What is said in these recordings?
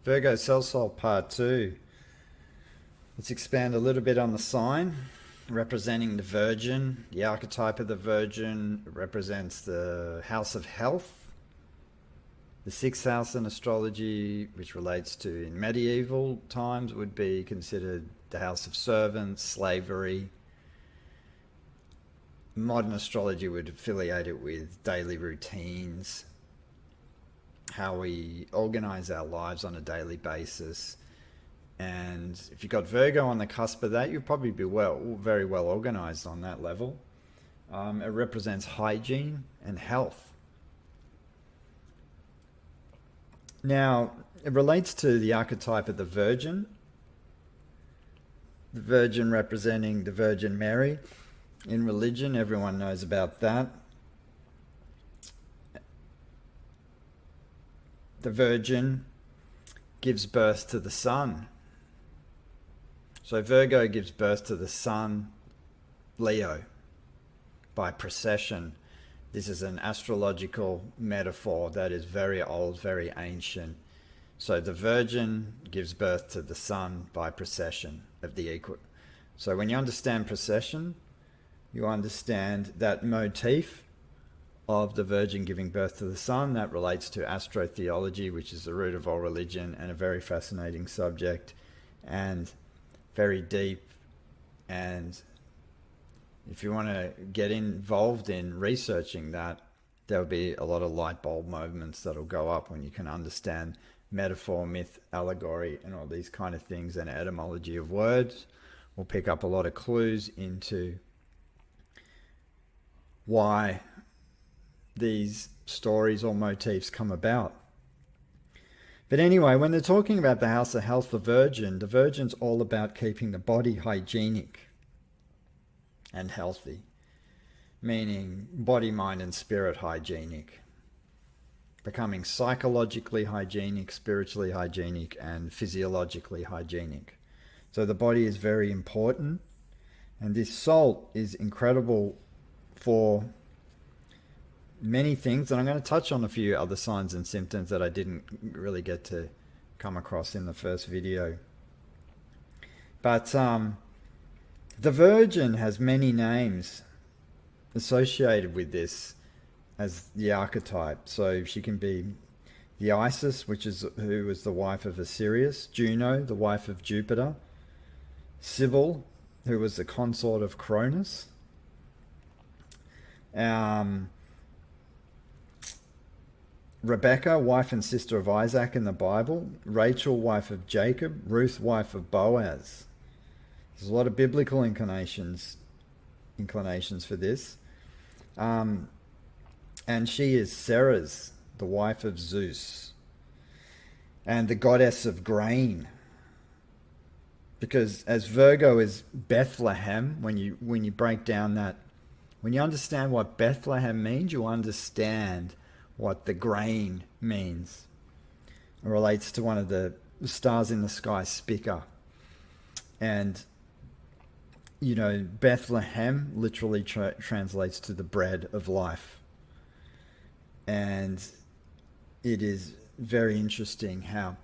Virgo Sulph Part 2. Let's expand a little bit on the sign representing the Virgin. The archetype of the Virgin represents the house of health. The sixth house in astrology, which relates to in medieval times, would be considered the house of servants, slavery. Modern astrology would affiliate it with daily routines, how we organize our lives on a daily basis. And if you've got Virgo on the cusp of that, you'll probably be very well organized on that level. It represents hygiene and health. Now, it relates to the archetype of the Virgin representing the Virgin Mary. In religion, everyone knows about that. The Virgin gives birth to the sun. So Virgo gives birth to the sun, Leo, by precession. This is an astrological metaphor that is very old, very ancient. So the Virgin gives birth to the sun by precession of the equinox. So when you understand precession, you understand that motif of the Virgin giving birth to the sun. That relates to astrotheology, which is the root of all religion and a very fascinating subject and very deep. And if you want to get involved in researching that, there'll be a lot of light bulb moments that'll go up when you can understand metaphor, myth, allegory, and all these kind of things, and etymology of words. We'll pick up a lot of clues into why these stories or motifs come about. But anyway, when they're talking about the house of health, the Virgin's all about keeping the body hygienic and healthy, meaning body, mind, and spirit hygienic, becoming psychologically hygienic, spiritually hygienic, and physiologically hygienic. So the body is very important, and this salt is incredible for many things, and I'm going to touch on a few other signs and symptoms that I didn't really get to come across in the first video. But the Virgin has many names associated with this as the archetype. So she can be the Isis, who was the wife of Osiris; Juno, the wife of Jupiter; Sybil, who was the consort of Cronus; Rebecca, wife and sister of Isaac in the Bible; Rachel, wife of Jacob; Ruth, wife of Boaz. There's a lot of biblical inclinations for this. And she is Ceres, the wife of Zeus, and the goddess of grain. Because as Virgo is Bethlehem, when you break down that, when you understand what Bethlehem means, you understand what the grain means. It relates to one of the stars in the sky, Spica. And, Bethlehem literally translates to the bread of life. And it is very interesting how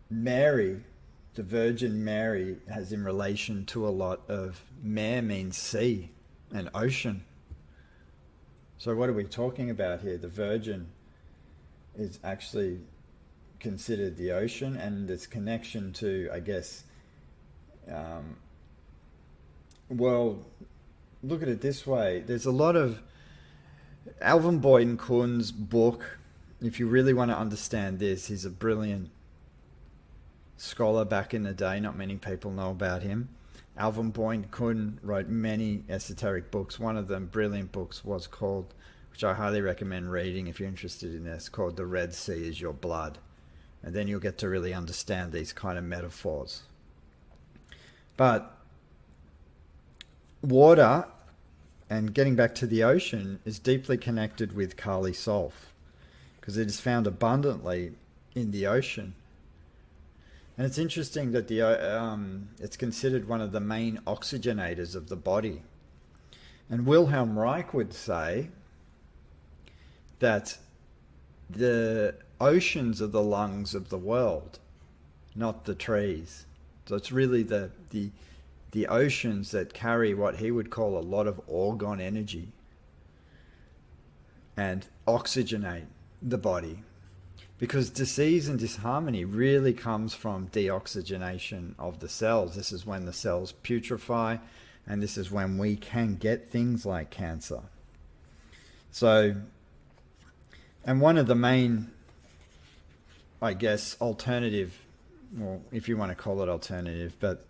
Mary, the Virgin Mary, has in relation to a lot of mare means sea and ocean. So what are we talking about here? The Virgin is actually considered the ocean, and its connection to, I guess, look at it this way. There's a lot of Alvin Boyden Kuhn's book. If you really want to understand this, he's a brilliant scholar back in the day. Not many people know about him. Alvin Boyden Kuhn wrote many esoteric books. One of them, brilliant books, which which I highly recommend reading if you're interested in this, called The Red Sea is Your Blood. And then you'll get to really understand these kind of metaphors. But water, and getting back to the ocean, is deeply connected with Kali Sulph, because it is found abundantly in the ocean. And it's interesting that it's considered one of the main oxygenators of the body. And Wilhelm Reich would say that the oceans are the lungs of the world, not the trees. So it's really the oceans that carry what he would call a lot of orgone energy and oxygenate the body. Because disease and disharmony really comes from deoxygenation of the cells. This is when the cells putrefy, and this is when we can get things like cancer. So, and one of the main, I guess, alternative, well, if you want to call it alternative, but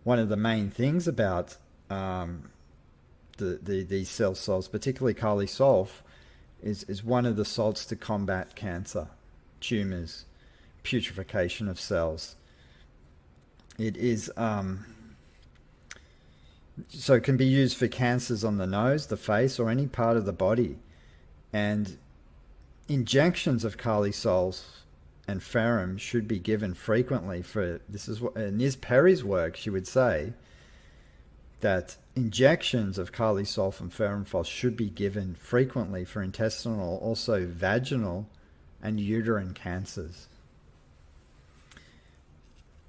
one of the main things about these cell salts, particularly Kali Sulph, is one of the salts to combat cancer, tumors, putrefaction of cells. It is so it can be used for cancers on the nose, the face, or any part of the body. And injections of Kali Sulph and ferrum should be given frequently for, this is what Nis Perry's work, she would say that injections of Kali Sulph and ferrum should be given frequently for intestinal, also vaginal and uterine cancers.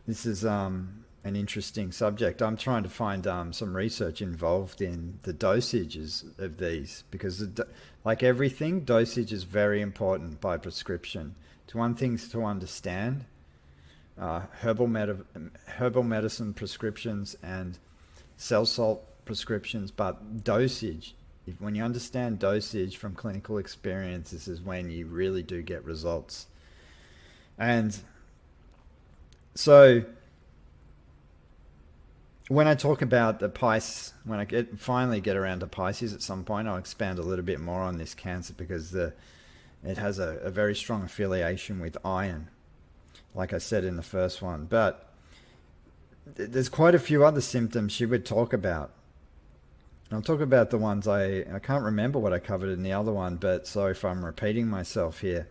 This is an interesting subject. I'm trying to find some research involved in the dosages of these, because like everything, dosage is very important by prescription. It's one thing to understand herbal medicine prescriptions and cell salt prescriptions, but dosage, when you understand dosage from clinical experience, this is when you really do get results. And so when I talk about the Pisces, when I finally get around to Pisces at some point, I'll expand a little bit more on this cancer, because it has a very strong affiliation with iron, like I said in the first one. But there's quite a few other symptoms she would talk about. I'll talk about the ones I can't remember what I covered in the other one, but sorry if I'm repeating myself here.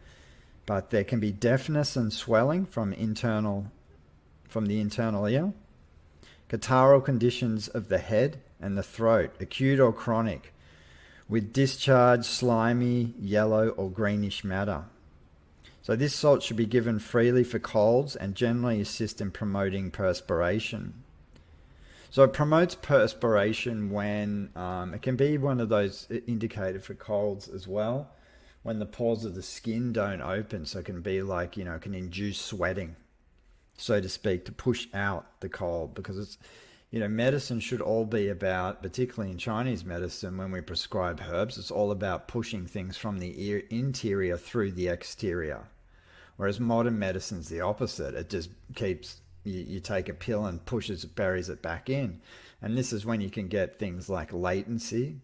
But there can be deafness and swelling from the internal ear, catarrhal conditions of the head and the throat, acute or chronic, with discharge, slimy, yellow or greenish matter. So this salt should be given freely for colds and generally assist in promoting perspiration. So it promotes perspiration when, it can be one of those indicated for colds as well, when the pores of the skin don't open. So it can be like, it can induce sweating, so to speak, to push out the cold, because it's, medicine should all be about, particularly in Chinese medicine, when we prescribe herbs, it's all about pushing things from the interior through the exterior. Whereas modern medicine's the opposite. It just keeps, you take a pill and buries it back in. And this is when you can get things like latency,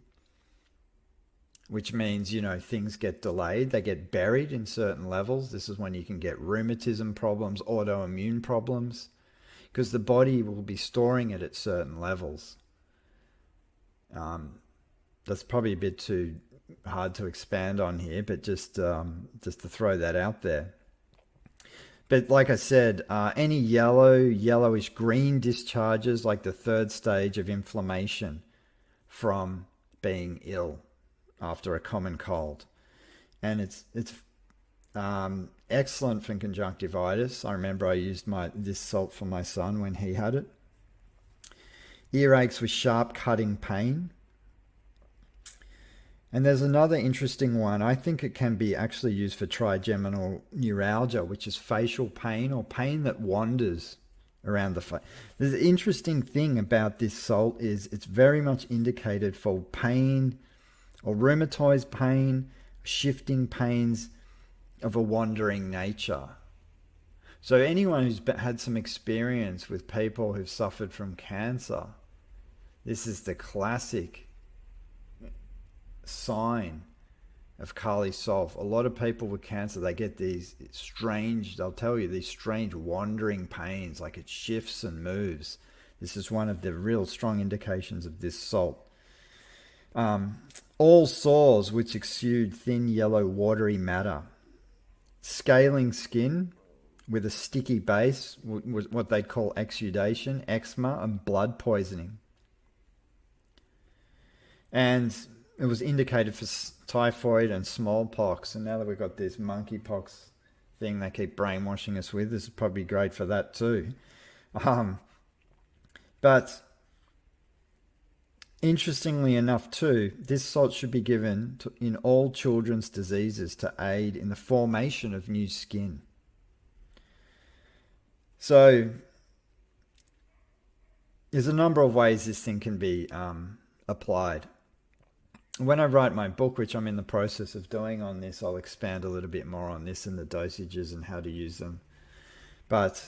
which means, things get delayed, they get buried in certain levels. This is when you can get rheumatism problems, autoimmune problems, because the body will be storing it at certain levels. That's probably a bit too hard to expand on here, but just to throw that out there. But like I said, any yellowish green discharges, like the third stage of inflammation from being ill after a common cold. And it's excellent for conjunctivitis. I remember I used this salt for my son when he had it. Earaches with sharp cutting pain. And there's another interesting one. I think it can be actually used for trigeminal neuralgia, which is facial pain or pain that wanders around the face. The interesting thing about this salt is it's very much indicated for pain or rheumatoid pain, shifting pains of a wandering nature. So anyone who's had some experience with people who've suffered from cancer, this is the classic sign of Kali sulf. A lot of people with cancer, they get these strange, they'll tell you, these strange wandering pains, like it shifts and moves. This is one of the real strong indications of this salt. All sores which exude thin yellow watery matter. Scaling skin with a sticky base, what they call exudation, eczema, and blood poisoning. And it was indicated for typhoid and smallpox. And now that we've got this monkeypox thing they keep brainwashing us with, this is probably great for that too. But interestingly enough too, this salt should be given in all children's diseases to aid in the formation of new skin. So there's a number of ways this thing can be applied. When I write my book, which I'm in the process of doing on this, I'll expand a little bit more on this and the dosages and how to use them. But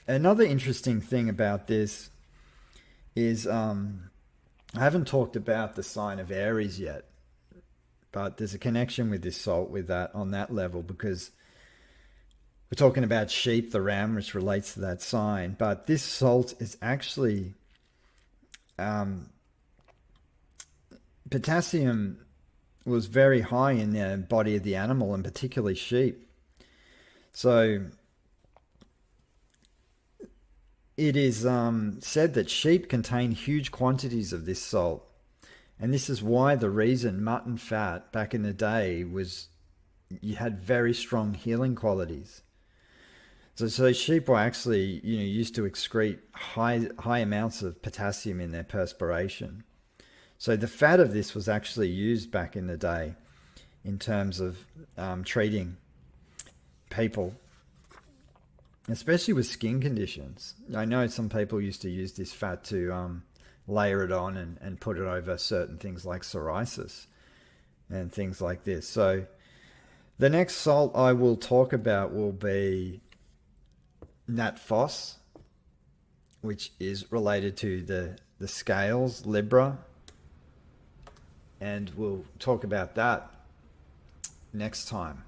another interesting thing about this is I haven't talked about the sign of Aries yet, but there's a connection with this salt with that on that level, because we're talking about sheep, the ram, which relates to that sign. But this salt is actually potassium was very high in the body of the animal, and particularly sheep. So it is said that sheep contain huge quantities of this salt. And this is why the reason mutton fat back in the day was, you had very strong healing qualities. So sheep were actually, used to excrete high amounts of potassium in their perspiration. So the fat of this was actually used back in the day in terms of treating people, especially with skin conditions. I know some people used to use this fat to layer it on and put it over certain things like psoriasis and things like this. So the next salt I will talk about will be Nat Phos, which is related to the scales, Libra. And we'll talk about that next time.